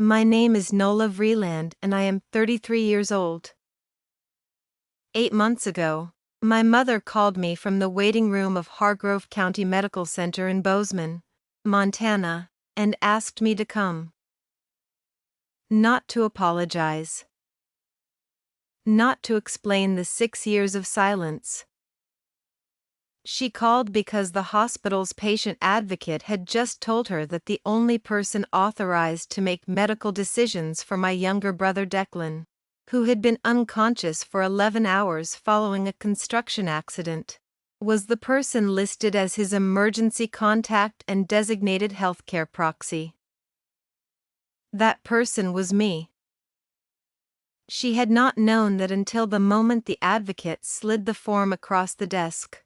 My name is Nola Vreeland and I am 33 years old. 8 months ago, my mother called me from the waiting room of Hargrove County Medical Center in Bozeman, Montana, and asked me to come. Not to apologize. Not to explain the 6 years of silence. She called because the hospital's patient advocate had just told her that the only person authorized to make medical decisions for my younger brother Declan, who had been unconscious for 11 hours following a construction accident, was the person listed as his emergency contact and designated healthcare proxy. That person was me. She had not known that until the moment the advocate slid the form across the desk.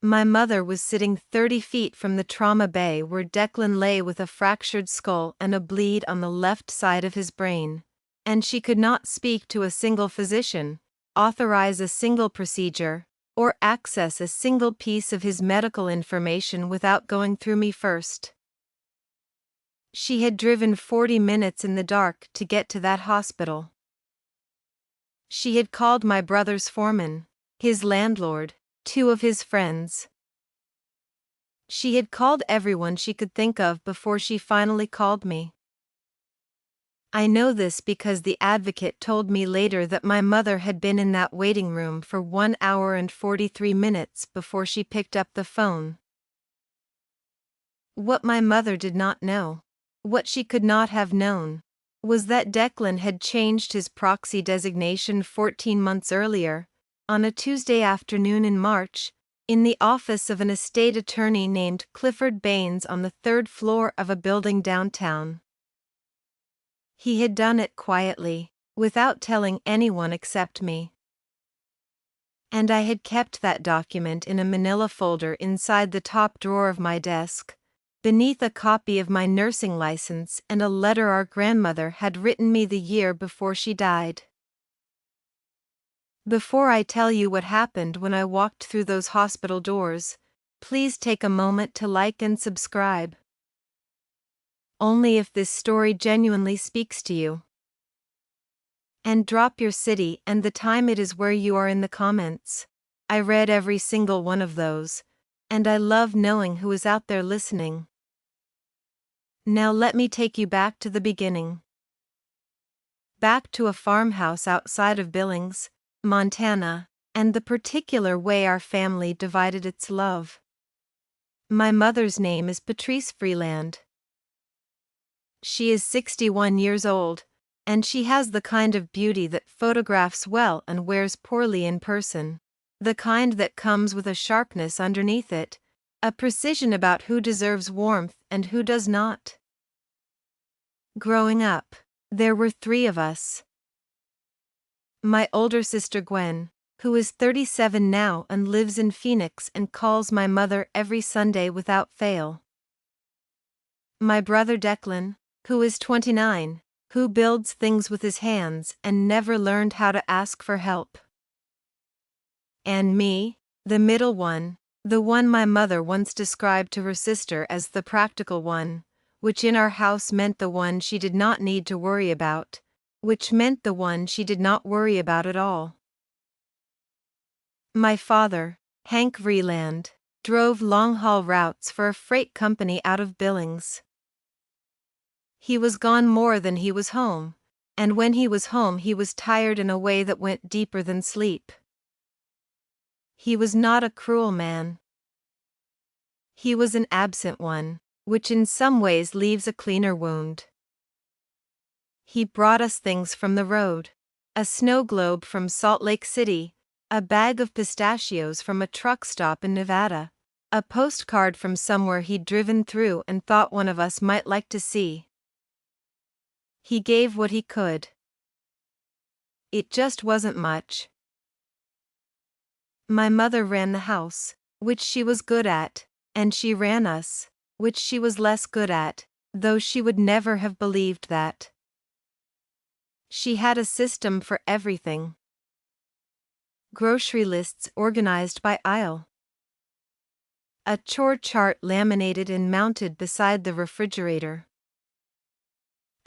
My mother was sitting 30 feet from the trauma bay where Declan lay with a fractured skull and a bleed on the left side of his brain, and she could not speak to a single physician, authorize a single procedure, or access a single piece of his medical information without going through me first. She had driven 40 minutes in the dark to get to that hospital. She had called my brother's foreman, his landlord, 2 of his friends. She had called everyone she could think of before she finally called me. I know this because the advocate told me later that my mother had been in that waiting room for 1 hour and 43 minutes before she picked up the phone. What my mother did not know, what she could not have known, was that Declan had changed his proxy designation 14 months earlier, on a Tuesday afternoon in March, in the office of an estate attorney named Clifford Baines on the 3rd floor of a building downtown. He had done it quietly, without telling anyone except me. And I had kept that document in a manila folder inside the top drawer of my desk, beneath a copy of my nursing license and a letter our grandmother had written me the year before she died. Before I tell you what happened when I walked through those hospital doors, please take a moment to like and subscribe. Only if this story genuinely speaks to you. And drop your city and the time it is where you are in the comments. I read every single one of those, and I love knowing who is out there listening. Now let me take you back to the beginning. Back to a farmhouse outside of Billings, Montana, and the particular way our family divided its love. My mother's name is Patrice Vreeland. She is 61 years old, and she has the kind of beauty that photographs well and wears poorly in person, the kind that comes with a sharpness underneath it, a precision about who deserves warmth and who does not. Growing up, there were 3 of us. My older sister Gwen, who is 37 now and lives in Phoenix and calls my mother every Sunday without fail. My brother Declan, who is 29, who builds things with his hands and never learned how to ask for help. And me, the middle one, the one my mother once described to her sister as the practical one, which in our house meant the one she did not need to worry about, which meant the one she did not worry about at all. My father, Hank Vreeland, drove long-haul routes for a freight company out of Billings. He was gone more than he was home, and when he was home he was tired in a way that went deeper than sleep. He was not a cruel man. He was an absent one, which in some ways leaves a cleaner wound. He brought us things from the road, a snow globe from Salt Lake City, a bag of pistachios from a truck stop in Nevada, a postcard from somewhere he'd driven through and thought one of us might like to see. He gave what he could. It just wasn't much. My mother ran the house, which she was good at, and she ran us, which she was less good at, though she would never have believed that. She had a system for everything. Grocery lists organized by aisle. A chore chart laminated and mounted beside the refrigerator.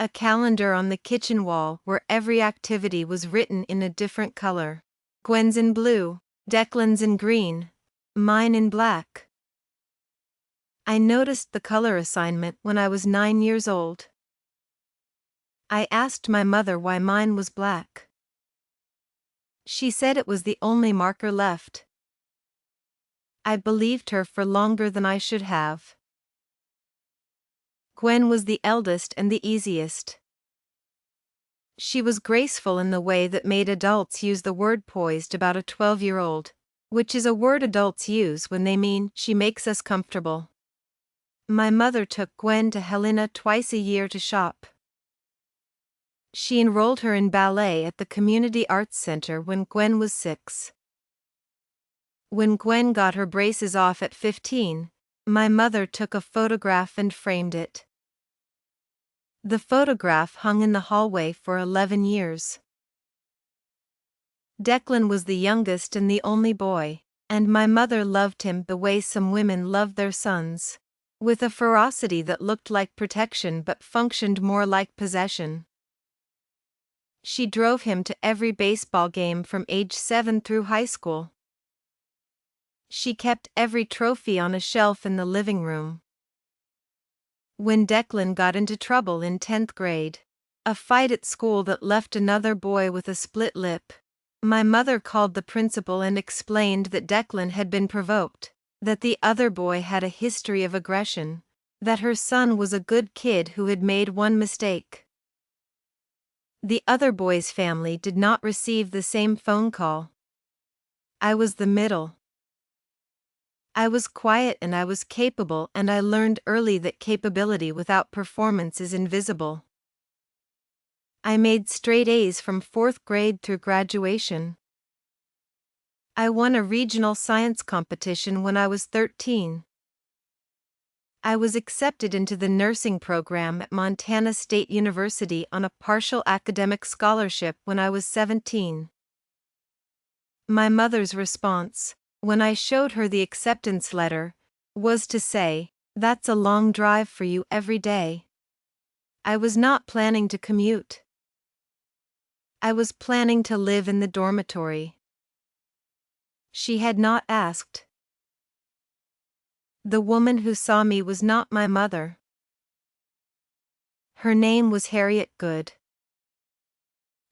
A calendar on the kitchen wall where every activity was written in a different color. Gwen's in blue, Declan's in green, mine in black. I noticed the color assignment when I was 9 years old. I asked my mother why mine was black. She said it was the only marker left. I believed her for longer than I should have. Gwen was the eldest and the easiest. She was graceful in the way that made adults use the word poised about a 12-year-old, which is a word adults use when they mean she makes us comfortable. My mother took Gwen to Helena twice a year to shop. She enrolled her in ballet at the Community Arts Center when Gwen was 6. When Gwen got her braces off at 15, my mother took a photograph and framed it. The photograph hung in the hallway for 11 years. Declan was the youngest and the only boy, and my mother loved him the way some women love their sons, with a ferocity that looked like protection but functioned more like possession. She drove him to every baseball game from age 7 through high school. She kept every trophy on a shelf in the living room. When Declan got into trouble in 10th grade, a fight at school that left another boy with a split lip, my mother called the principal and explained that Declan had been provoked, that the other boy had a history of aggression, that her son was a good kid who had made one mistake. The other boy's family did not receive the same phone call. I was the middle. I was quiet and I was capable, and I learned early that capability without performance is invisible. I made straight A's from 4th grade through graduation. I won a regional science competition when I was 13. I was accepted into the nursing program at Montana State University on a partial academic scholarship when I was 17. My mother's response, when I showed her the acceptance letter, was to say, "That's a long drive for you every day." I was not planning to commute. I was planning to live in the dormitory. She had not asked. The woman who saw me was not my mother. Her name was Harriet Good.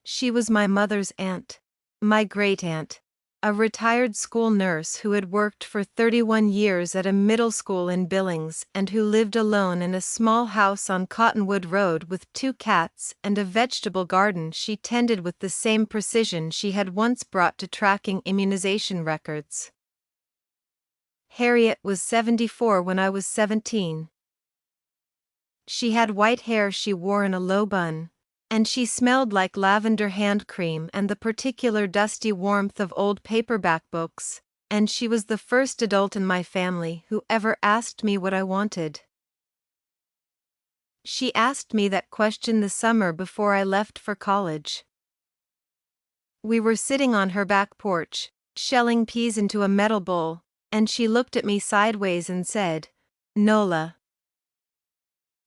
She was my mother's aunt, my great-aunt, a retired school nurse who had worked for 31 years at a middle school in Billings and who lived alone in a small house on Cottonwood Road with 2 cats and a vegetable garden she tended with the same precision she had once brought to tracking immunization records. Harriet was 74 when I was 17. She had white hair she wore in a low bun, and she smelled like lavender hand cream and the particular dusty warmth of old paperback books, and she was the first adult in my family who ever asked me what I wanted. She asked me that question the summer before I left for college. We were sitting on her back porch, shelling peas into a metal bowl, and she looked at me sideways and said, "Nola,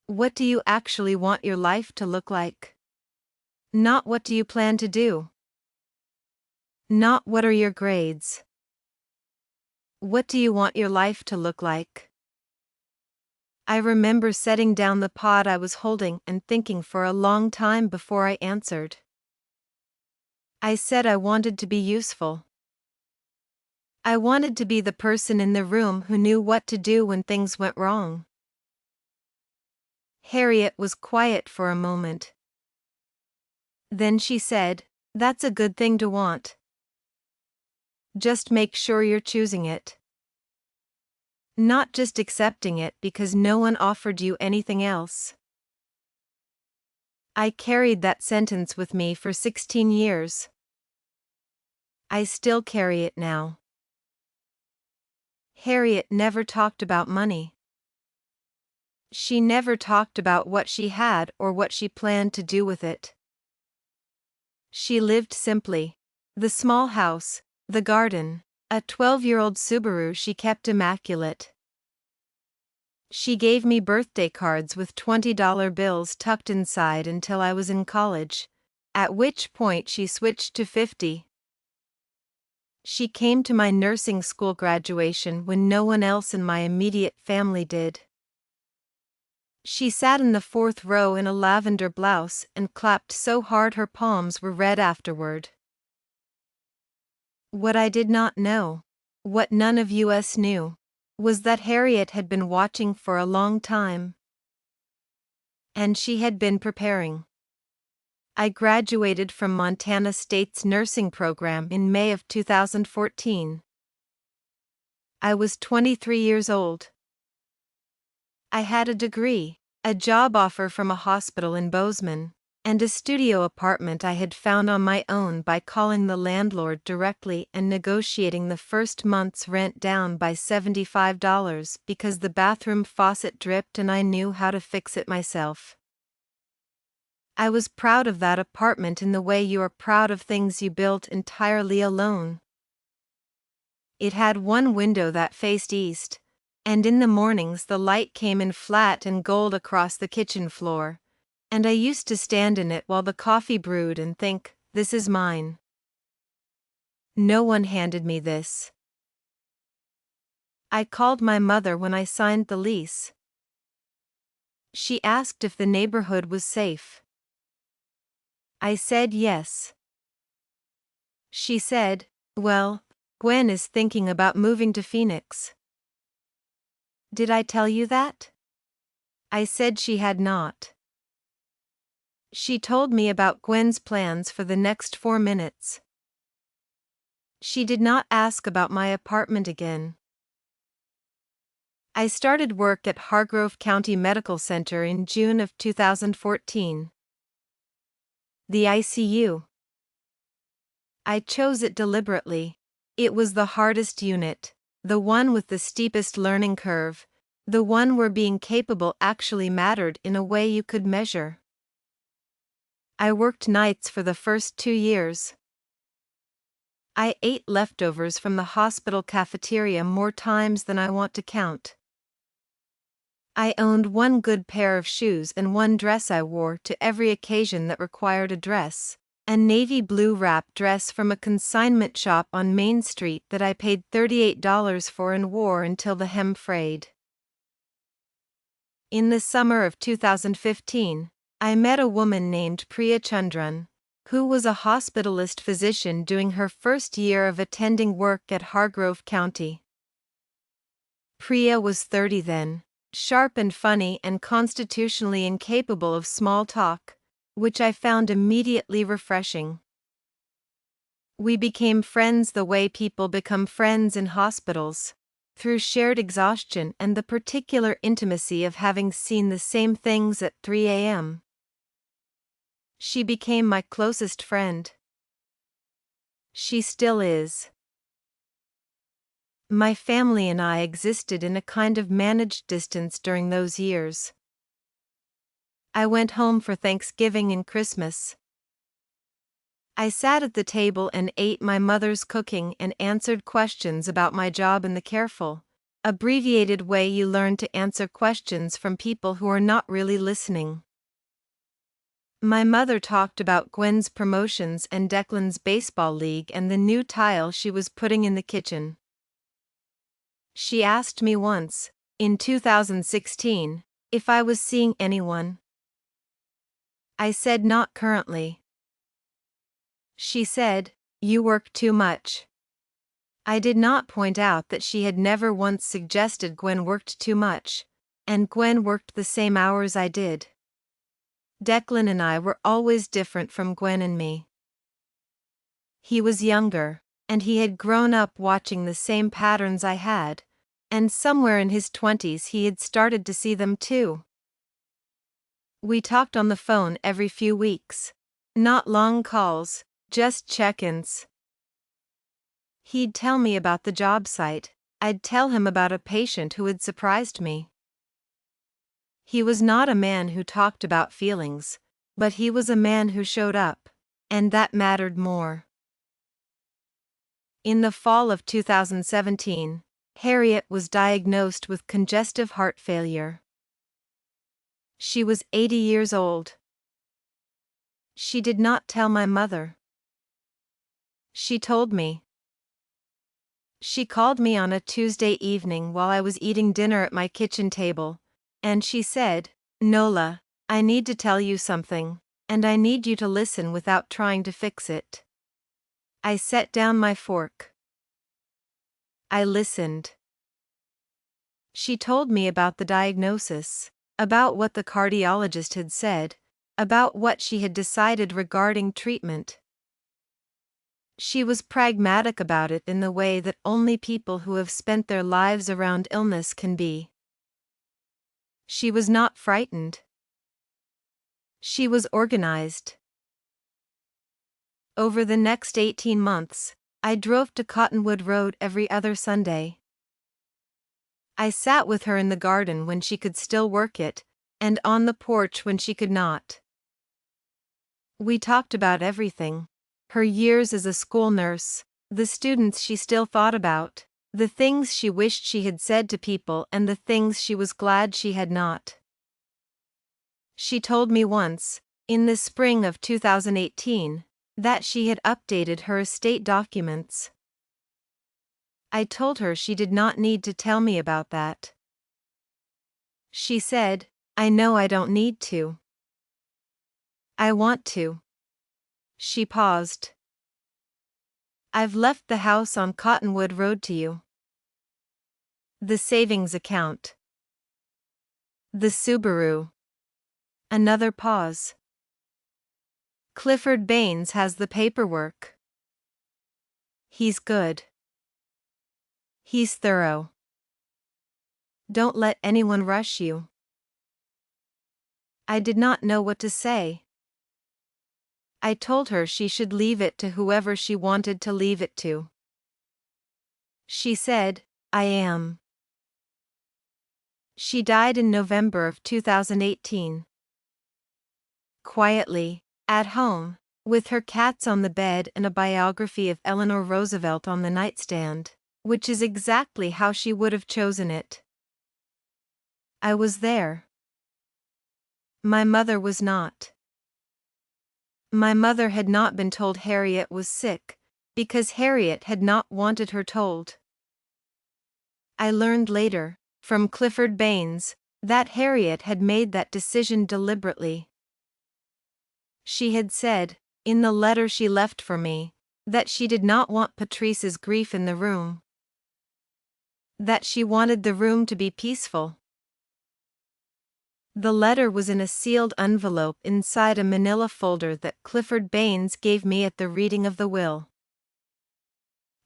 what do you actually want your life to look like? Not what do you plan to do? Not what are your grades? What do you want your life to look like?" I remember setting down the pod I was holding and thinking for a long time before I answered. I said I wanted to be useful. I wanted to be the person in the room who knew what to do when things went wrong. Harriet was quiet for a moment. Then she said, "That's a good thing to want. Just make sure you're choosing it. Not just accepting it because no one offered you anything else." I carried that sentence with me for 16 years. I still carry it now. Harriet never talked about money. She never talked about what she had or what she planned to do with it. She lived simply. The small house, the garden, a 12-year-old Subaru she kept immaculate. She gave me birthday cards with $20 bills tucked inside until I was in college, at which point she switched to 50. She came to my nursing school graduation when no one else in my immediate family did. She sat in the fourth row in a lavender blouse and clapped so hard her palms were red afterward. What I did not know, what none of us knew, was that Harriet had been watching for a long time. And she had been preparing. I graduated from Montana State's nursing program in May of 2014. I was 23 years old. I had a degree, a job offer from a hospital in Bozeman, and a studio apartment I had found on my own by calling the landlord directly and negotiating the first month's rent down by $75 because the bathroom faucet dripped and I knew how to fix it myself. I was proud of that apartment in the way you are proud of things you built entirely alone. It had one window that faced east, and in the mornings the light came in flat and gold across the kitchen floor, and I used to stand in it while the coffee brewed and think, this is mine. No one handed me this. I called my mother when I signed the lease. She asked if the neighborhood was safe. I said yes. She said, well, Gwen is thinking about moving to Phoenix. Did I tell you that? I said she had not. She told me about Gwen's plans for the next 4 minutes. She did not ask about my apartment again. I started work at Hargrove County Medical Center in June of 2014. The ICU. I chose it deliberately. It was the hardest unit, the one with the steepest learning curve, the one where being capable actually mattered in a way you could measure. I worked nights for the first 2 years. I ate leftovers from the hospital cafeteria more times than I want to count. I owned one good pair of shoes and one dress I wore to every occasion that required a dress, a navy blue wrap dress from a consignment shop on Main Street that I paid $38 for and wore until the hem frayed. In the summer of 2015, I met a woman named Priya Chandran, who was a hospitalist physician doing her first year of attending work at Hargrove County. Priya was 30 then, sharp and funny and constitutionally incapable of small talk, which I found immediately refreshing. We became friends the way people become friends in hospitals, through shared exhaustion and the particular intimacy of having seen the same things at 3 a.m. She became my closest friend. She still is. My family and I existed in a kind of managed distance during those years. I went home for Thanksgiving and Christmas. I sat at the table and ate my mother's cooking and answered questions about my job in the careful, abbreviated way you learn to answer questions from people who are not really listening. My mother talked about Gwen's promotions and Declan's baseball league and the new tile she was putting in the kitchen. She asked me once, in 2016, if I was seeing anyone. I said not currently. She said, you work too much. I did not point out that she had never once suggested Gwen worked too much, and Gwen worked the same hours I did. Declan and I were always different from Gwen and me. He was younger, and he had grown up watching the same patterns I had, and somewhere in his 20s he had started to see them too. We talked on the phone every few weeks. Not long calls, just check-ins. He'd tell me about the job site, I'd tell him about a patient who had surprised me. He was not a man who talked about feelings, but he was a man who showed up, and that mattered more. In the fall of 2017, Harriet was diagnosed with congestive heart failure. She was 80 years old. She did not tell my mother. She told me. She called me on a Tuesday evening while I was eating dinner at my kitchen table, and she said, "Nola, I need to tell you something, and I need you to listen without trying to fix it." I set down my fork. I listened. She told me about the diagnosis, about what the cardiologist had said, about what she had decided regarding treatment. She was pragmatic about it in the way that only people who have spent their lives around illness can be. She was not frightened. She was organized. Over the next 18 months, I drove to Cottonwood Road every other Sunday. I sat with her in the garden when she could still work it, and on the porch when she could not. We talked about everything. Her years as a school nurse, the students she still thought about, the things she wished she had said to people and the things she was glad she had not. She told me once, in the spring of 2018, that she had updated her estate documents. I told her she did not need to tell me about that. She said, "I know I don't need to. I want to." She paused. "I've left the house on Cottonwood Road to you. The savings account. The Subaru." Another pause. "Clifford Baines has the paperwork. He's good. He's thorough. Don't let anyone rush you." I did not know what to say. I told her she should leave it to whoever she wanted to leave it to. She said, "I am." She died in November of 2018. Quietly, at home, with her cats on the bed and a biography of Eleanor Roosevelt on the nightstand, which is exactly how she would have chosen it. I was there. My mother was not. My mother had not been told Harriet was sick, because Harriet had not wanted her told. I learned later, from Clifford Baines, that Harriet had made that decision deliberately. She had said, in the letter she left for me, that she did not want Patrice's grief in the room. That she wanted the room to be peaceful. The letter was in a sealed envelope inside a manila folder that Clifford Baines gave me at the reading of the will.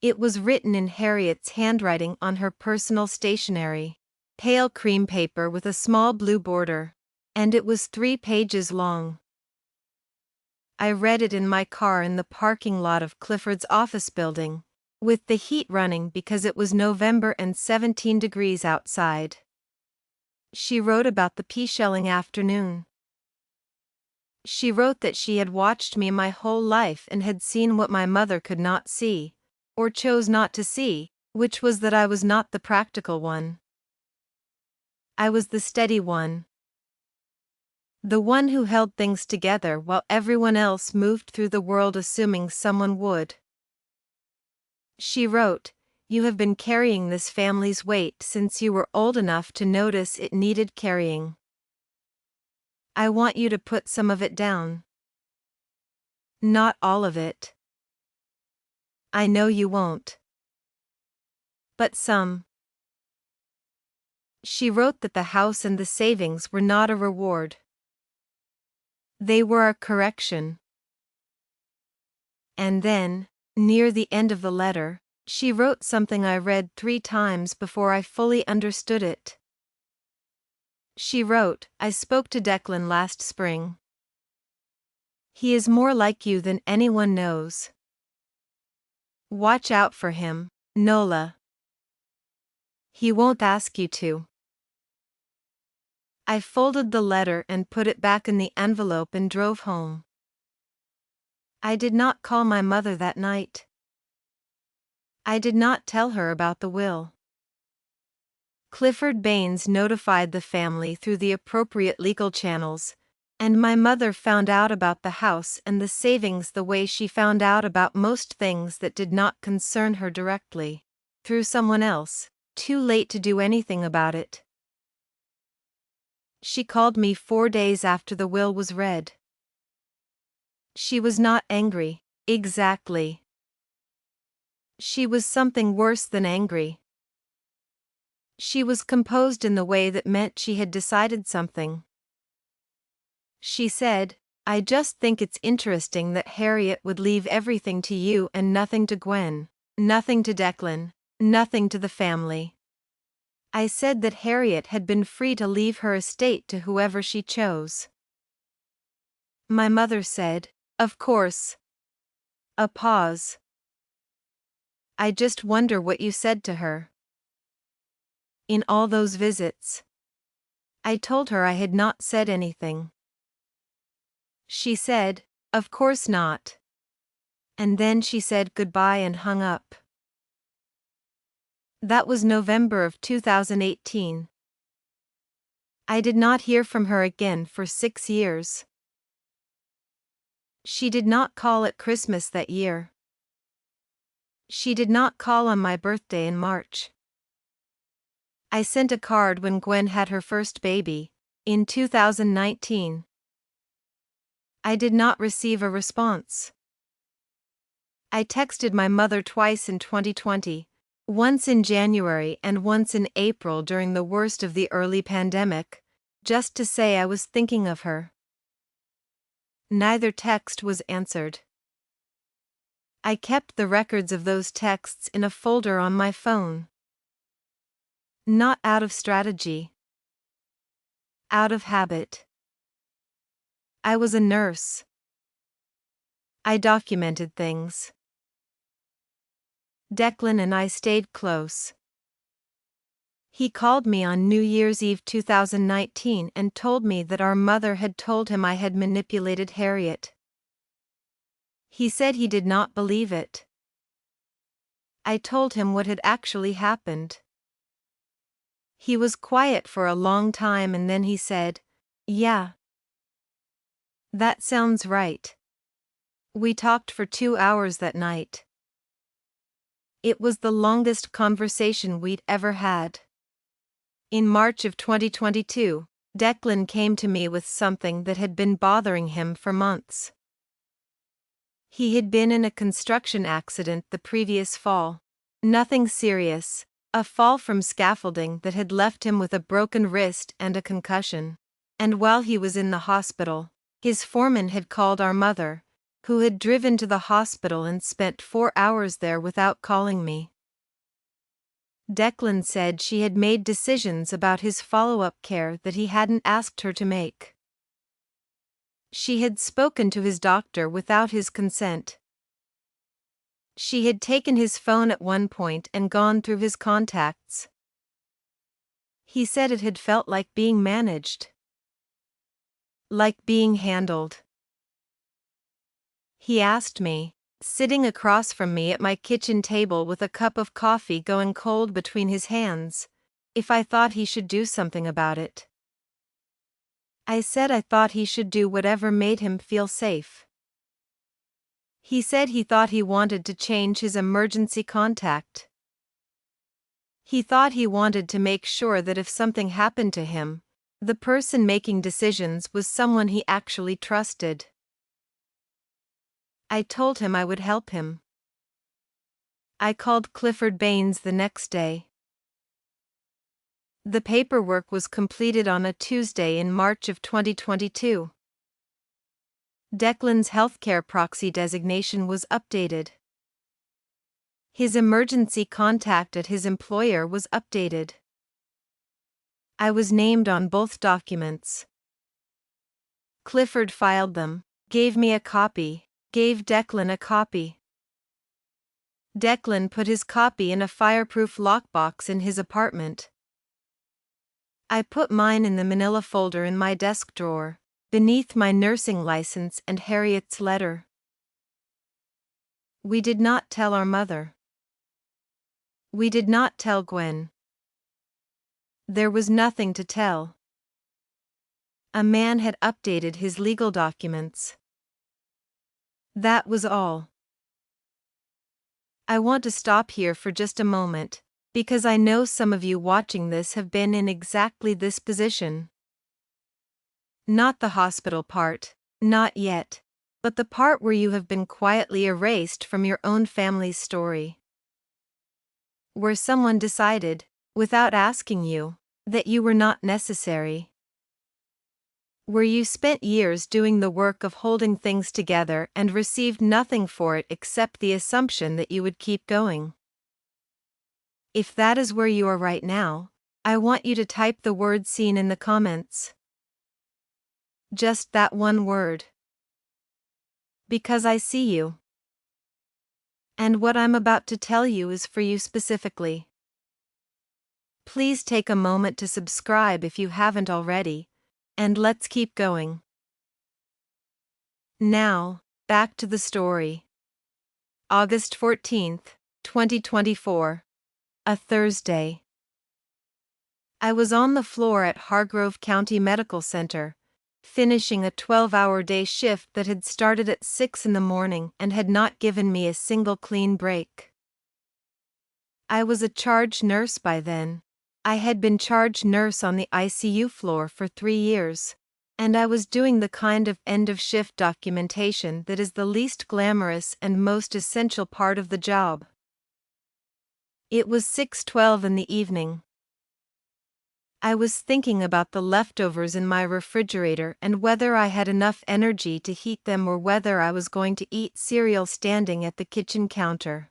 It was written in Harriet's handwriting on her personal stationery, pale cream paper with a small blue border, and it was 3 pages long. I read it in my car in the parking lot of Clifford's office building, with the heat running because it was November and 17 degrees outside. She wrote about the pea-shelling afternoon. She wrote that she had watched me my whole life and had seen what my mother could not see, or chose not to see, which was that I was not the practical one. I was the steady one. The one who held things together while everyone else moved through the world assuming someone would. She wrote, "You have been carrying this family's weight since you were old enough to notice it needed carrying. I want you to put some of it down. Not all of it. I know you won't. But some." She wrote that the house and the savings were not a reward. They were a correction. And then, near the end of the letter, she wrote something I read 3 times before I fully understood it. She wrote, "I spoke to Declan last spring. He is more like you than anyone knows. Watch out for him, Nola. He won't ask you to." I folded the letter and put it back in the envelope and drove home. I did not call my mother that night. I did not tell her about the will. Clifford Baines notified the family through the appropriate legal channels, and my mother found out about the house and the savings the way she found out about most things that did not concern her directly, through someone else, too late to do anything about it. She called me 4 days after the will was read. She was not angry, exactly. She was something worse than angry. She was composed in the way that meant she had decided something. She said, "I just think it's interesting that Harriet would leave everything to you and nothing to Gwen, nothing to Declan, nothing to the family." I said that Harriet had been free to leave her estate to whoever she chose. My mother said, "Of course." A pause. "I just wonder what you said to her." In all those visits, I told her I had not said anything. She said, "Of course not." And then she said goodbye and hung up. That was November of 2018. I did not hear from her again for 6 years. She did not call at Christmas that year. She did not call on my birthday in March. I sent a card when Gwen had her first baby, in 2019. I did not receive a response. I texted my mother twice in 2020, once in January and once in April during the worst of the early pandemic, just to say I was thinking of her. Neither text was answered. I kept the records of those texts in a folder on my phone. Not out of strategy. Out of habit. I was a nurse. I documented things. Declan and I stayed close. He called me on New Year's Eve 2019 and told me that our mother had told him I had manipulated Harriet. He said he did not believe it. I told him what had actually happened. He was quiet for a long time and then he said, "Yeah. That sounds right." We talked for 2 hours that night. It was the longest conversation we'd ever had. In March of 2022, Declan came to me with something that had been bothering him for months. He had been in a construction accident the previous fall. Nothing serious, a fall from scaffolding that had left him with a broken wrist and a concussion. And while he was in the hospital, his foreman had called our mother, who had driven to the hospital and spent 4 hours there without calling me. Declan said she had made decisions about his follow-up care that he hadn't asked her to make. She had spoken to his doctor without his consent. She had taken his phone at one point and gone through his contacts. He said it had felt like being managed. Like being handled. He asked me, sitting across from me at my kitchen table with a cup of coffee going cold between his hands, if I thought he should do something about it. I said I thought he should do whatever made him feel safe. He said he thought he wanted to change his emergency contact. He thought he wanted to make sure that if something happened to him, the person making decisions was someone he actually trusted. I told him I would help him. I called Clifford Baines the next day. The paperwork was completed on a Tuesday in March of 2022. Declan's healthcare proxy designation was updated. His emergency contact at his employer was updated. I was named on both documents. Clifford filed them, gave me a copy, gave Declan a copy. Declan put his copy in a fireproof lockbox in his apartment. I put mine in the manila folder in my desk drawer, beneath my nursing license and Harriet's letter. We did not tell our mother. We did not tell Gwen. There was nothing to tell. A man had updated his legal documents. That was all. I want to stop here for just a moment, because I know some of you watching this have been in exactly this position. Not the hospital part, not yet, but the part where you have been quietly erased from your own family's story. Where someone decided, without asking you, that you were not necessary. Where you spent years doing the work of holding things together and received nothing for it except the assumption that you would keep going. If that is where you are right now, I want you to type the word "seen" in the comments. Just that one word. Because I see you. And what I'm about to tell you is for you specifically. Please take a moment to subscribe if you haven't already, and let's keep going. Now, back to the story. August 14th, 2024. A Thursday. I was on the floor at Hargrove County Medical Center, finishing a 12-hour day shift that had started at 6 in the morning and had not given me a single clean break. I was a charge nurse by then. I had been charge nurse on the ICU floor for 3 years, and I was doing the kind of end-of-shift documentation that is the least glamorous and most essential part of the job. It was 6:12 in the evening. I was thinking about the leftovers in my refrigerator and whether I had enough energy to heat them or whether I was going to eat cereal standing at the kitchen counter.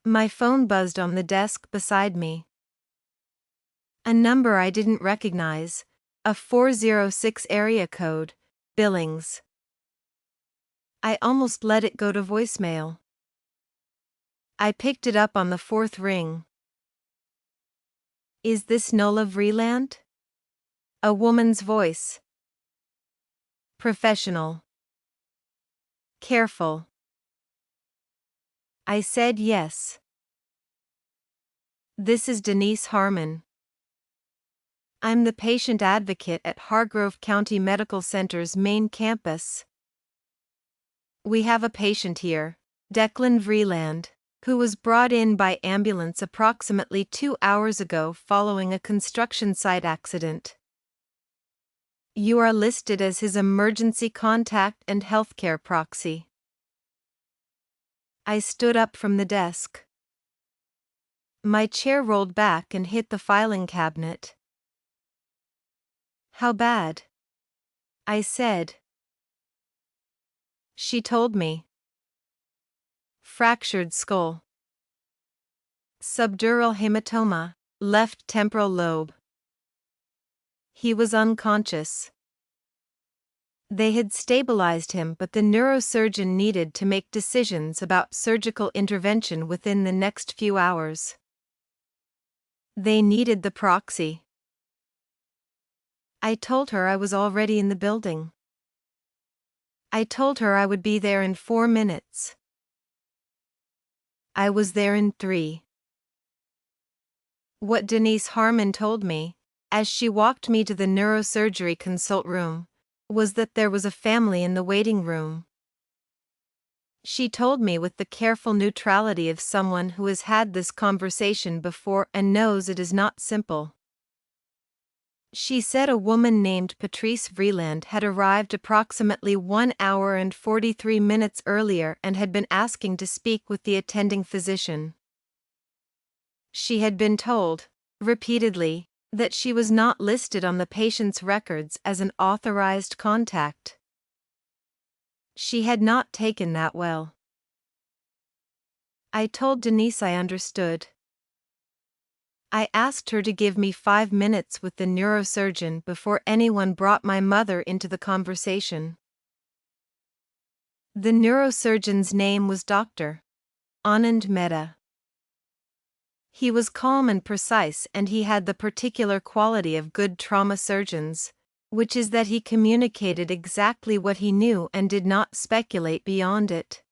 My phone buzzed on the desk beside me. A number I didn't recognize, a 406 area code, Billings. I almost let it go to voicemail. I picked it up on the 4th ring. Is this Nola Vreeland? A woman's voice. Professional. Careful. I said yes. This is Denise Harmon. I'm the patient advocate at Hargrove County Medical Center's main campus. We have a patient here, Declan Vreeland, who was brought in by ambulance approximately 2 hours ago following a construction site accident. You are listed as his emergency contact and healthcare proxy. I stood up from the desk. My chair rolled back and hit the filing cabinet. How bad? I said. She told me. Fractured skull. Subdural hematoma, left temporal lobe. He was unconscious. They had stabilized him, but the neurosurgeon needed to make decisions about surgical intervention within the next few hours. They needed the proxy. I told her I was already in the building. I told her I would be there in 4 minutes. I was there in 3. What Denise Harmon told me, as she walked me to the neurosurgery consult room, was that there was a family in the waiting room. She told me with the careful neutrality of someone who has had this conversation before and knows it is not simple. She said a woman named Patrice Vreeland had arrived approximately 1 hour and 43 minutes earlier and had been asking to speak with the attending physician. She had been told, repeatedly, that she was not listed on the patient's records as an authorized contact. She had not taken that well. I told Denise I understood. I asked her to give me 5 minutes with the neurosurgeon before anyone brought my mother into the conversation. The neurosurgeon's name was Dr. Anand Mehta. He was calm and precise, and he had the particular quality of good trauma surgeons, which is that he communicated exactly what he knew and did not speculate beyond it.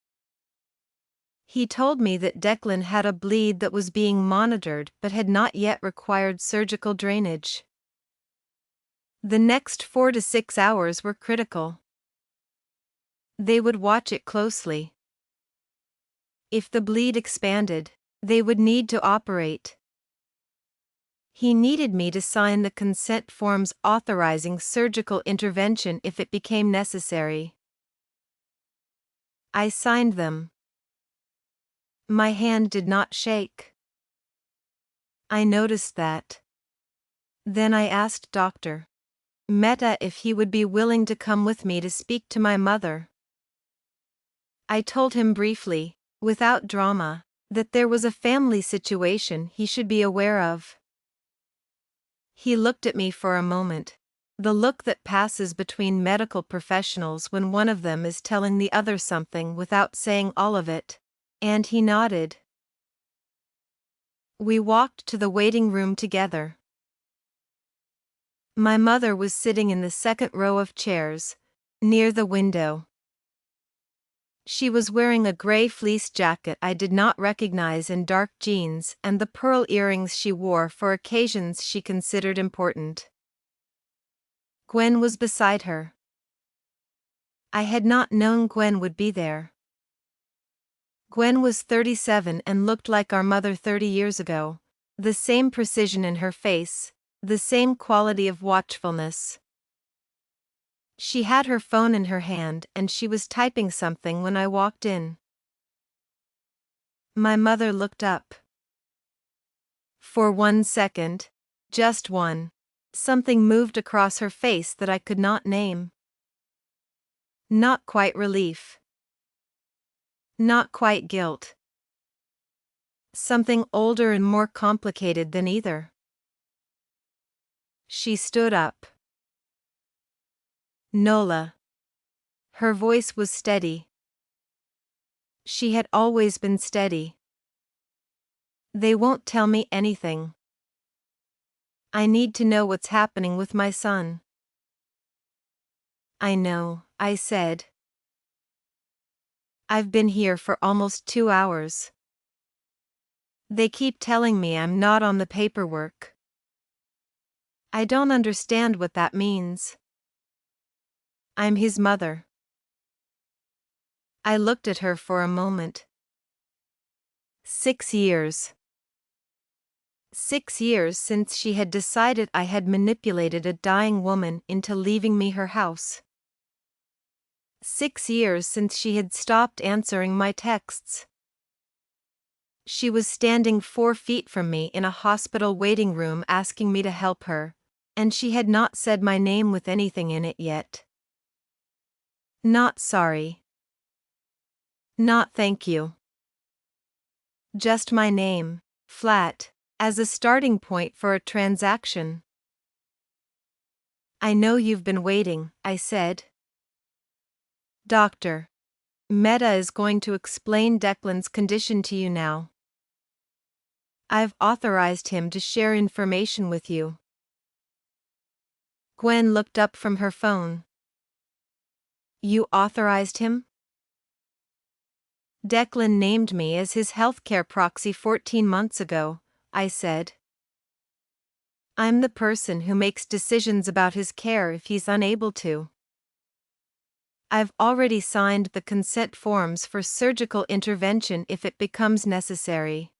He told me that Declan had a bleed that was being monitored but had not yet required surgical drainage. The next 4 to 6 hours were critical. They would watch it closely. If the bleed expanded, they would need to operate. He needed me to sign the consent forms authorizing surgical intervention if it became necessary. I signed them. My hand did not shake. I noticed that. Then I asked Dr. Mehta if he would be willing to come with me to speak to my mother. I told him briefly, without drama, that there was a family situation he should be aware of. He looked at me for a moment, the look that passes between medical professionals when one of them is telling the other something without saying all of it, and he nodded. We walked to the waiting room together. My mother was sitting in the second row of chairs, near the window. She was wearing a gray fleece jacket I did not recognize and dark jeans and the pearl earrings she wore for occasions she considered important. Gwen was beside her. I had not known Gwen would be there. Gwen was 37 and looked like our mother 30 years ago, the same precision in her face, the same quality of watchfulness. She had her phone in her hand and she was typing something when I walked in. My mother looked up. For 1 second, just one, something moved across her face that I could not name. Not quite relief. Not quite guilt. Something older and more complicated than either. She stood up. Nola. Her voice was steady. She had always been steady. They won't tell me anything. I need to know what's happening with my son. I know, I said. I've been here for almost 2 hours. They keep telling me I'm not on the paperwork. I don't understand what that means. I'm his mother. I looked at her for a moment. 6 years. 6 years since she had decided I had manipulated a dying woman into leaving me her house. 6 years since she had stopped answering my texts. She was standing 4 feet from me in a hospital waiting room asking me to help her, and she had not said my name with anything in it yet. Not sorry. Not thank you. Just my name, flat, as a starting point for a transaction. I know you've been waiting, I said. Dr. Mehta is going to explain Declan's condition to you now. I've authorized him to share information with you. Gwen looked up from her phone. You authorized him? Declan named me as his healthcare proxy 14 months ago, I said. I'm the person who makes decisions about his care if he's unable to. I've already signed the consent forms for surgical intervention if it becomes necessary.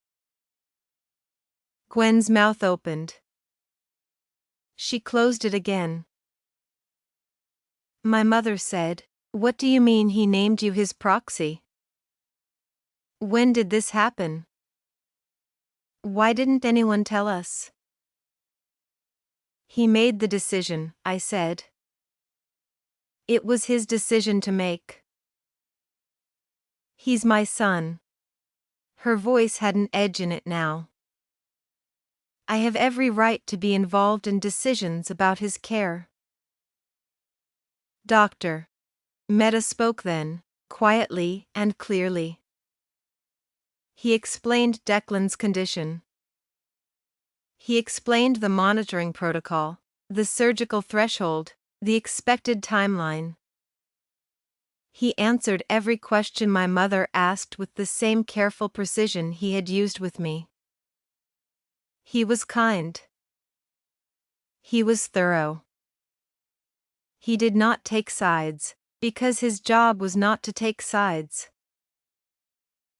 Gwen's mouth opened. She closed it again. My mother said, "What do you mean he named you his proxy? When did this happen? Why didn't anyone tell us?" He made the decision, I said. It was his decision to make. He's my son. Her voice had an edge in it now. I have every right to be involved in decisions about his care. Dr. Mehta spoke then, quietly and clearly. He explained Declan's condition. He explained the monitoring protocol, the surgical threshold, the expected timeline. He answered every question my mother asked with the same careful precision he had used with me. He was kind. He was thorough. He did not take sides, because his job was not to take sides.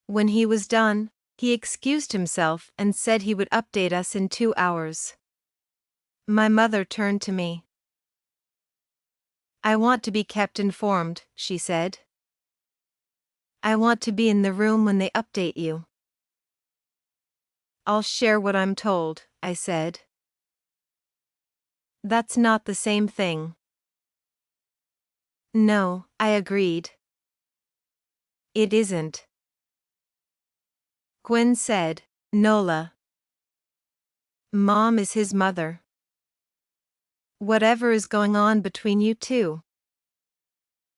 When he was done, he excused himself and said he would update us in 2 hours. My mother turned to me. "I want to be kept informed," she said. "I want to be in the room when they update you." "I'll share what I'm told," I said. "That's not the same thing." "No," I agreed. "It isn't." Gwen said, "Nola. Mom is his mother. Whatever is going on between you two?"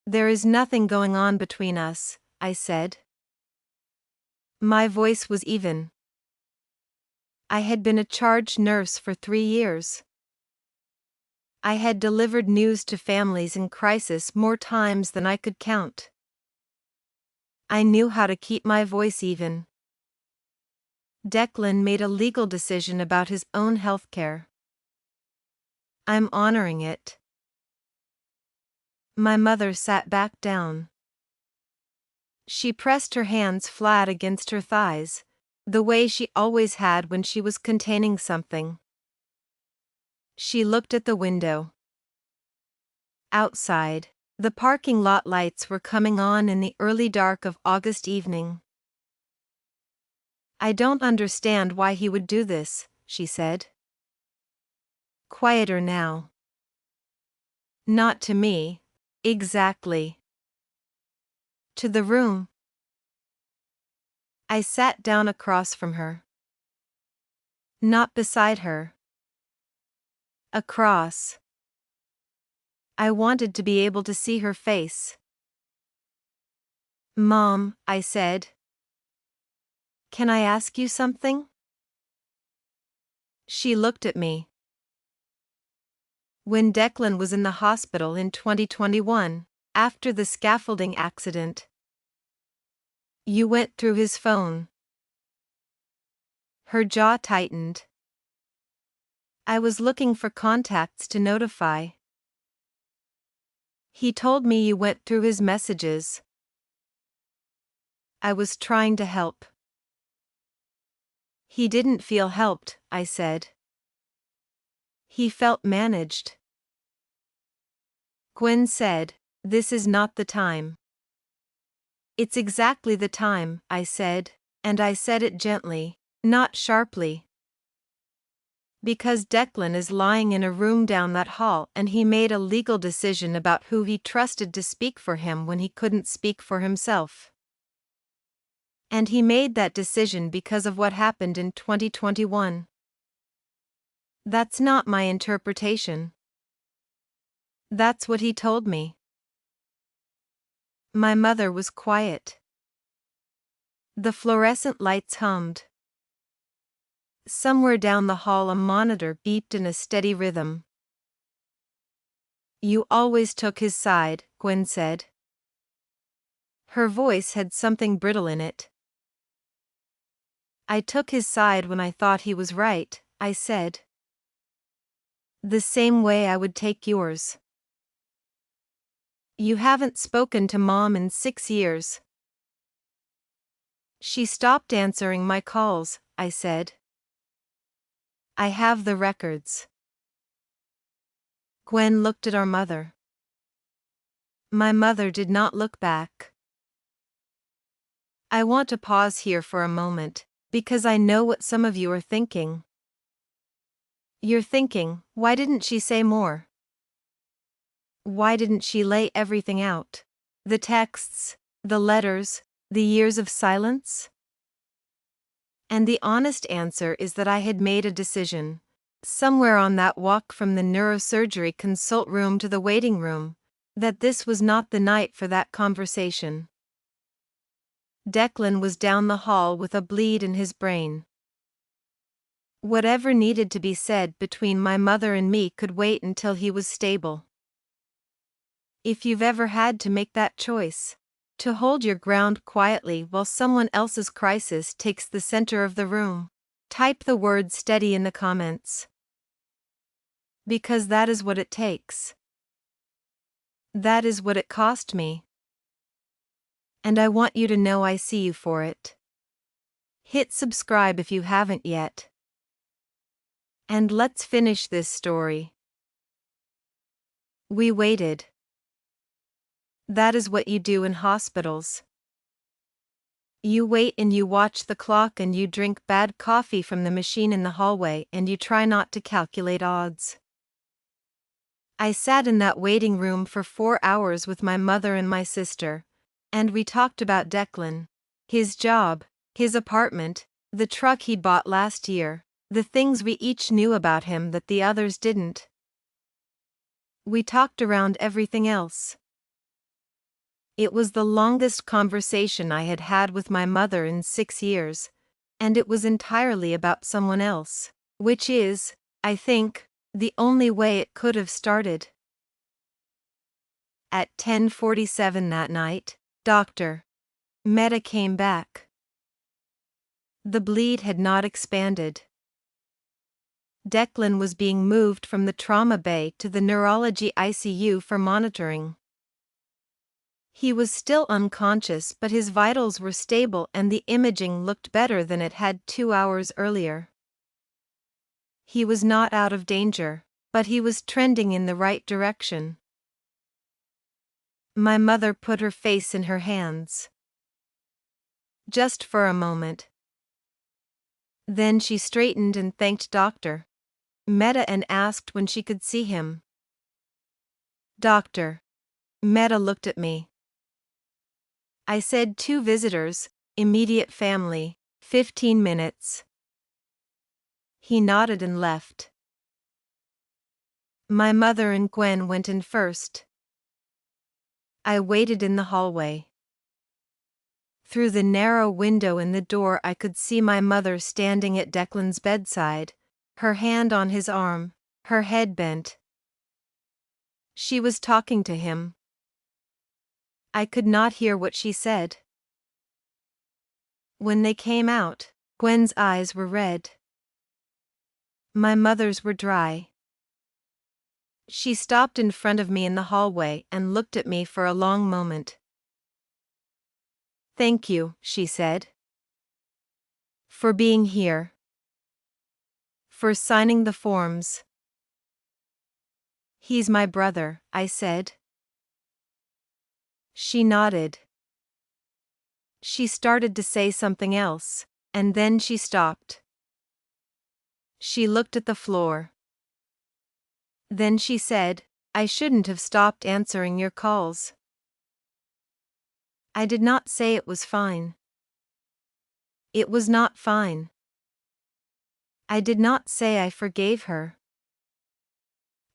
"There is nothing going on between us," I said. My voice was even. I had been a charge nurse for 3 years. I had delivered news to families in crisis more times than I could count. I knew how to keep my voice even. Declan made a legal decision about his own healthcare. I'm honoring it. My mother sat back down. She pressed her hands flat against her thighs, the way she always had when she was containing something. She looked at the window. Outside, the parking lot lights were coming on in the early dark of August evening. "I don't understand why he would do this," she said. Quieter now. "Not to me, exactly." "To the room." I sat down across from her. Not beside her. Across. I wanted to be able to see her face. "Mom," I said. "Can I ask you something?" She looked at me. When Declan was in the hospital in 2021, after the scaffolding accident, you went through his phone. Her jaw tightened. I was looking for contacts to notify. He told me you went through his messages. I was trying to help. He didn't feel helped, I said. He felt managed. Gwen said, "This is not the time." "It's exactly the time," I said, and I said it gently, not sharply. Because Declan is lying in a room down that hall and he made a legal decision about who he trusted to speak for him when he couldn't speak for himself. And he made that decision because of what happened in 2021. That's not my interpretation. That's what he told me. My mother was quiet. The fluorescent lights hummed. Somewhere down the hall a monitor beeped in a steady rhythm. "You always took his side," Gwen said. Her voice had something brittle in it. "I took his side when I thought he was right," I said. "The same way I would take yours." "You haven't spoken to Mom in 6 years." "She stopped answering my calls," I said. "I have the records." Gwen looked at our mother. My mother did not look back. I want to pause here for a moment, because I know what some of you are thinking. You're thinking, why didn't she say more? Why didn't she lay everything out? The texts, the letters, the years of silence? And the honest answer is that I had made a decision, somewhere on that walk from the neurosurgery consult room to the waiting room, that this was not the night for that conversation. Declan was down the hall with a bleed in his brain. Whatever needed to be said between my mother and me could wait until he was stable. If you've ever had to make that choice, to hold your ground quietly while someone else's crisis takes the center of the room, type the word steady in the comments. Because that is what it takes. That is what it cost me. And I want you to know I see you for it. Hit subscribe if you haven't yet. And let's finish this story. We waited. That is what you do in hospitals. You wait and you watch the clock and you drink bad coffee from the machine in the hallway and you try not to calculate odds. I sat in that waiting room for 4 hours with my mother and my sister, and we talked about Declan, his job, his apartment, the truck he bought last year, the things we each knew about him that the others didn't. We talked around everything else. It was the longest conversation I had had with my mother in 6 years, and it was entirely about someone else, which is, I think, the only way it could have started. At 10:47 that night, Dr. Mehta came back. The bleed had not expanded. Declan was being moved from the trauma bay to the neurology ICU for monitoring. He was still unconscious, but his vitals were stable and the imaging looked better than it had 2 hours earlier. He was not out of danger, but he was trending in the right direction. My mother put her face in her hands. Just for a moment. Then she straightened and thanked Dr. Mehta and asked when she could see him. Dr. Mehta looked at me. I said 2 visitors, immediate family, 15 minutes. He nodded and left. My mother and Gwen went in first. I waited in the hallway. Through the narrow window in the door I could see my mother standing at Declan's bedside, her hand on his arm, her head bent. She was talking to him. I could not hear what she said. When they came out, Gwen's eyes were red. My mother's were dry. She stopped in front of me in the hallway and looked at me for a long moment. Thank you, she said. For being here. For signing the forms. He's my brother, I said. She nodded. She started to say something else, and then she stopped. She looked at the floor. Then she said, I shouldn't have stopped answering your calls. I did not say it was fine. It was not fine. I did not say I forgave her.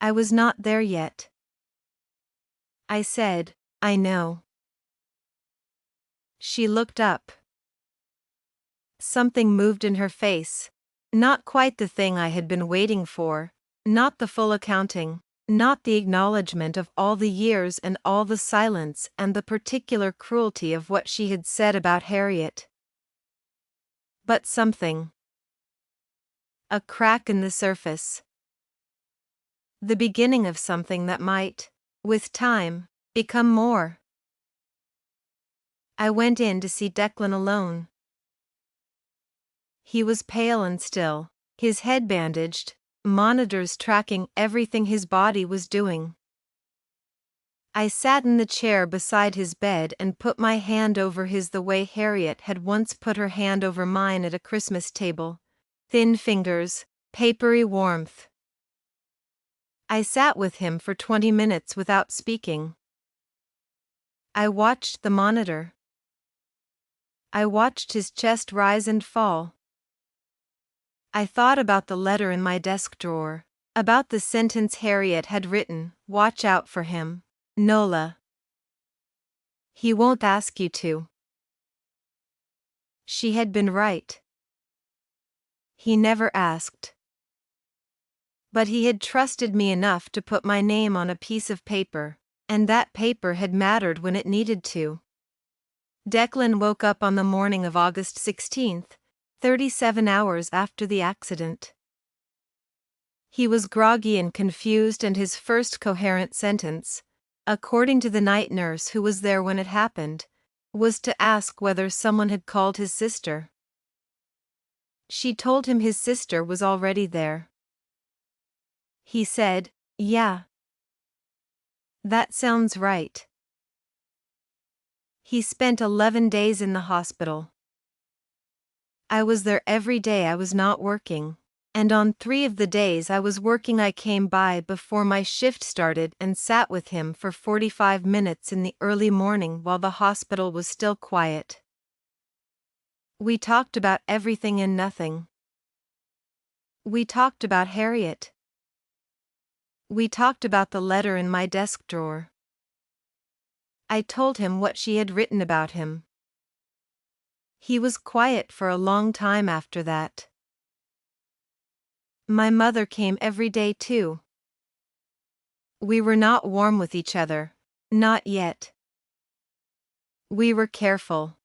I was not there yet. I said, I know. She looked up. Something moved in her face. Not quite the thing I had been waiting for, not the full accounting, not the acknowledgement of all the years and all the silence and the particular cruelty of what she had said about Harriet. But something. A crack in the surface. The beginning of something that might, with time, become more. I went in to see Declan alone. He was pale and still, his head bandaged, monitors tracking everything his body was doing. I sat in the chair beside his bed and put my hand over his the way Harriet had once put her hand over mine at a Christmas table. Thin fingers, papery warmth. I sat with him for 20 minutes without speaking. I watched the monitor. I watched his chest rise and fall. I thought about the letter in my desk drawer, about the sentence Harriet had written, watch out for him, Nola. He won't ask you to. She had been right. He never asked. But he had trusted me enough to put my name on a piece of paper, And that paper had mattered when it needed to. Declan woke up on the morning of August 16th, 37 hours after the accident. He was groggy and confused, and his first coherent sentence, according to the night nurse who was there when it happened, was to ask whether someone had called his sister. She told him his sister was already there. He said, "Yeah. That sounds right." He spent 11 days in the hospital. I was there every day I was not working, and on 3 of the days I was working I came by before my shift started and sat with him for 45 minutes in the early morning while the hospital was still quiet. We talked about everything and nothing. We talked about Harriet. We talked about the letter in my desk drawer. I told him what she had written about him. He was quiet for a long time after that. My mother came every day too. We were not warm with each other, not yet. We were careful.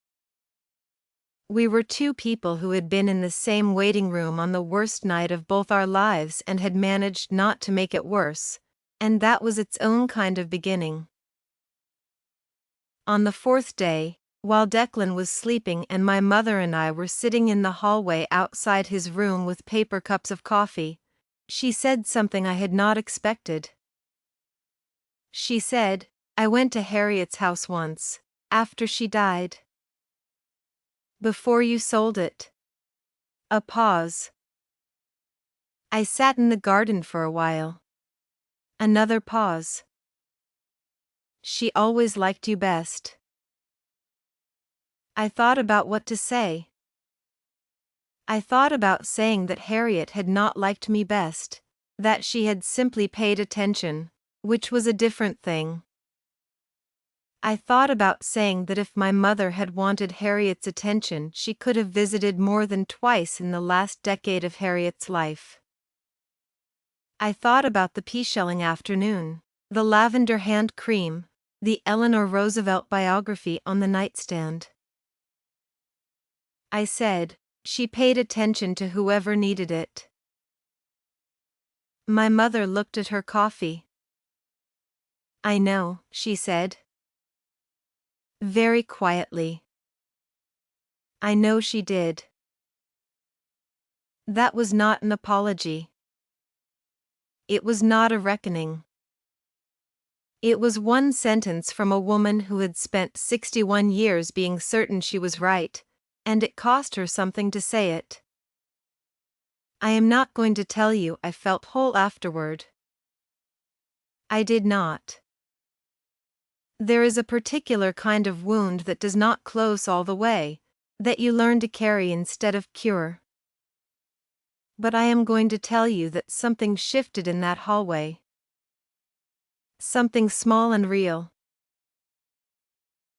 We were two people who had been in the same waiting room on the worst night of both our lives and had managed not to make it worse, and that was its own kind of beginning. On the 4th day, while Declan was sleeping and my mother and I were sitting in the hallway outside his room with paper cups of coffee, she said something I had not expected. She said, "I went to Harriet's house once, after she died." "Before you sold it?" A pause. "I sat in the garden for a while." Another pause. "She always liked you best." I thought about what to say. I thought about saying that Harriet had not liked me best, that she had simply paid attention, which was a different thing. I thought about saying that if my mother had wanted Harriet's attention, she could have visited more than twice in the last decade of Harriet's life. I thought about the pea-shelling afternoon, the lavender hand cream, the Eleanor Roosevelt biography on the nightstand. I said, "She paid attention to whoever needed it." My mother looked at her coffee. "I know," she said. Very quietly. "I know she did." That was not an apology. It was not a reckoning. It was one sentence from a woman who had spent 61 years being certain she was right, and it cost her something to say it. I am not going to tell you I felt whole afterward. I did not. There is a particular kind of wound that does not close all the way, that you learn to carry instead of cure. But I am going to tell you that something shifted in that hallway. Something small and real.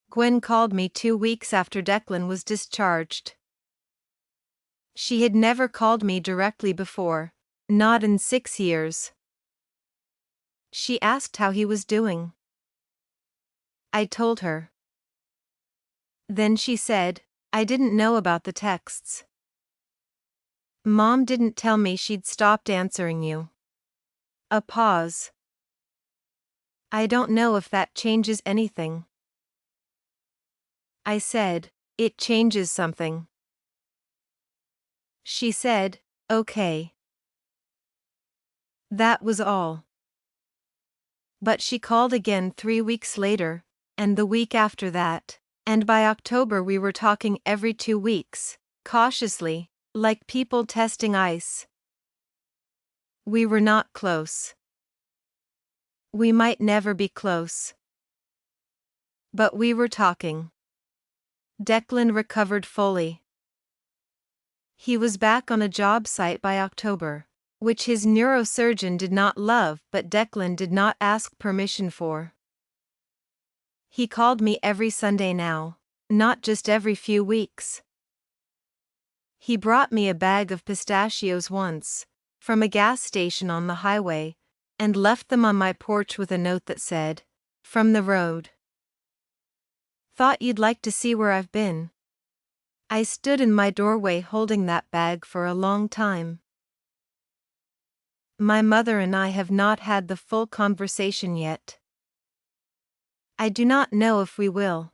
Gwen called me 2 weeks after Declan was discharged. She had never called me directly before, not in 6 years. She asked how he was doing. I told her. Then she said, "I didn't know about the texts. Mom didn't tell me she'd stopped answering you." A pause. "I don't know if that changes anything." I said, "It changes something." She said, "Okay." That was all. But she called again 3 weeks later, and the week after that, and by October we were talking every 2 weeks, cautiously, like people testing ice. We were not close. We might never be close. But we were talking. Declan recovered fully. He was back on a job site by October, which his neurosurgeon did not love but Declan did not ask permission for. He called me every Sunday now, not just every few weeks. He brought me a bag of pistachios once, from a gas station on the highway, and left them on my porch with a note that said, From the road. Thought you'd like to see where I've been. I stood in my doorway holding that bag for a long time. My mother and I have not had the full conversation yet. I do not know if we will.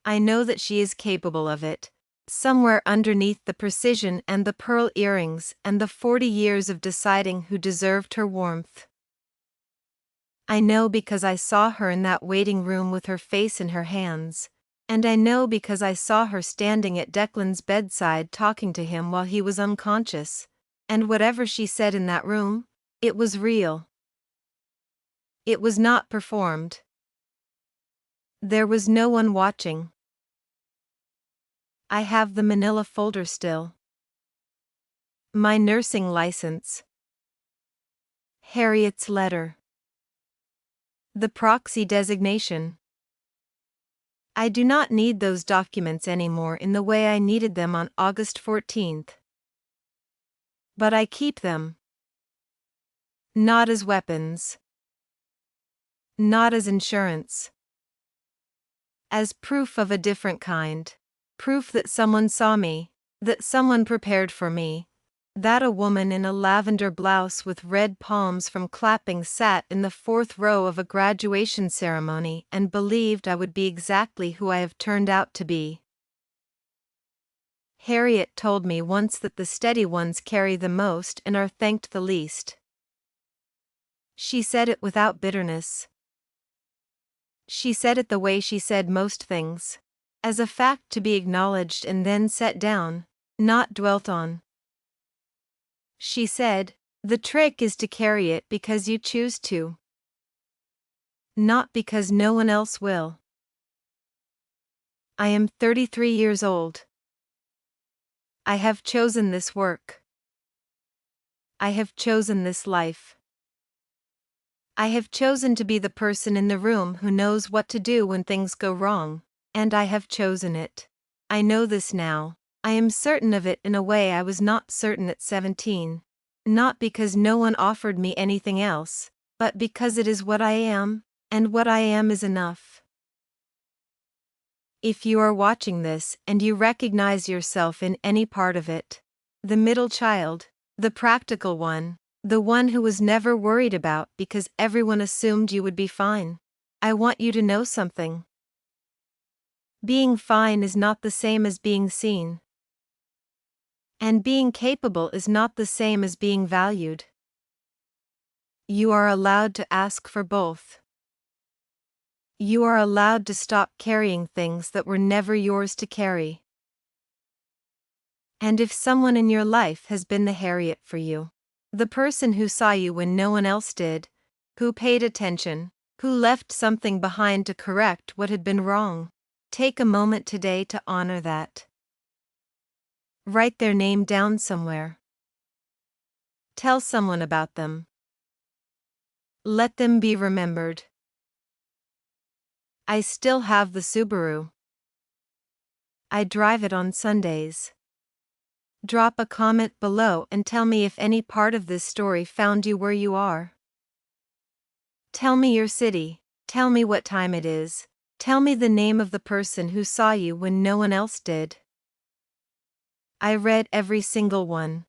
I know that she is capable of it, somewhere underneath the precision and the pearl earrings and the 40 years of deciding who deserved her warmth. I know because I saw her in that waiting room with her face in her hands, and I know because I saw her standing at Declan's bedside talking to him while he was unconscious, and whatever she said in that room, it was real. It was not performed. There was no one watching. I have the manila folder still. My nursing license. Harriet's letter. The proxy designation. I do not need those documents anymore in the way I needed them on August 14th. But I keep them. Not as weapons. Not as insurance. As proof of a different kind. Proof that someone saw me, that someone prepared for me, that a woman in a lavender blouse with red palms from clapping sat in the fourth row of a graduation ceremony and believed I would be exactly who I have turned out to be. Harriet told me once that the steady ones carry the most and are thanked the least. She said it without bitterness. She said it the way she said most things, as a fact to be acknowledged and then set down, not dwelt on. She said, the trick is to carry it because you choose to. Not because no one else will. I am 33 years old. I have chosen this work. I have chosen this life. I have chosen to be the person in the room who knows what to do when things go wrong, and I have chosen it. I know this now. I am certain of it in a way I was not certain at 17. Not because no one offered me anything else, but because it is what I am, and what I am is enough. If you are watching this and you recognize yourself in any part of it, the middle child, the practical one, the one who was never worried about because everyone assumed you would be fine, I want you to know something. Being fine is not the same as being seen. And being capable is not the same as being valued. You are allowed to ask for both. You are allowed to stop carrying things that were never yours to carry. And if someone in your life has been the Harriet for you, the person who saw you when no one else did, who paid attention, who left something behind to correct what had been wrong, take a moment today to honor that. Write their name down somewhere. Tell someone about them. Let them be remembered. I still have the Subaru. I drive it on Sundays. Drop a comment below and tell me if any part of this story found you where you are. Tell me your city, tell me what time it is, tell me the name of the person who saw you when no one else did. I read every single one.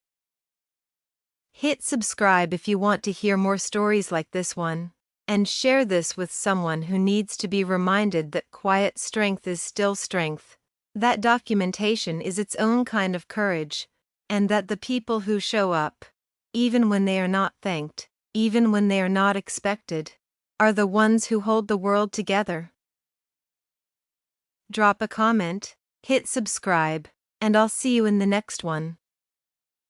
Hit subscribe if you want to hear more stories like this one, and share this with someone who needs to be reminded that quiet strength is still strength, that documentation is its own kind of courage, and that the people who show up, even when they are not thanked, even when they are not expected, are the ones who hold the world together. Drop a comment, hit subscribe, and I'll see you in the next one.